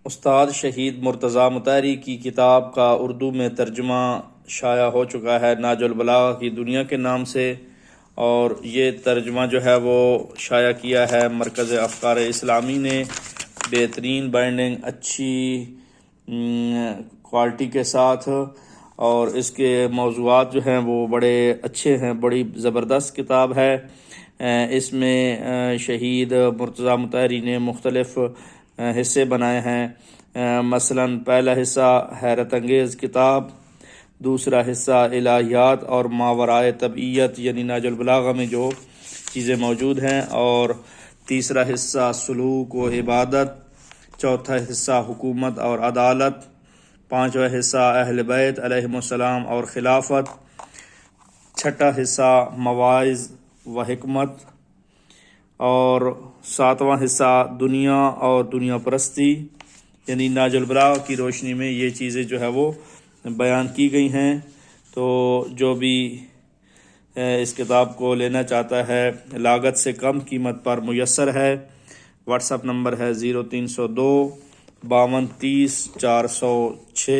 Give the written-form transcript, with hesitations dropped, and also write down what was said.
استاد شہید مرتضیٰ مطہری کی کتاب کا اردو میں ترجمہ شائع ہو چکا ہے ناج البلاغہ کی دنیا کے نام سے، اور یہ ترجمہ جو ہے وہ شائع کیا ہے مرکز افکار اسلامی نے، بہترین بائنڈنگ، اچھی کوالٹی کے ساتھ، اور اس کے موضوعات جو ہیں وہ بڑے اچھے ہیں، بڑی زبردست کتاب ہے۔ اس میں شہید مرتضیٰ مطہری نے مختلف حصے بنائے ہیں، مثلا پہلا حصہ حیرت انگیز کتاب، دوسرا حصہ الہیات اور ماورائے طبعیت یعنی ناج البلاغہ میں جو چیزیں موجود ہیں، اور تیسرا حصہ سلوک و عبادت، چوتھا حصہ حکومت اور عدالت، پانچواں حصہ اہل بیت علیہم السلام اور خلافت، چھٹا حصہ مواعظ و حکمت، اور ساتواں حصہ دنیا اور دنیا پرستی، یعنی ناج البلاغہ کی روشنی میں یہ چیزیں جو ہے وہ بیان کی گئی ہیں۔ تو جو بھی اس کتاب کو لینا چاہتا ہے لاگت سے کم قیمت پر میسر ہے۔ واٹس اپ نمبر ہے 0302 5230 406۔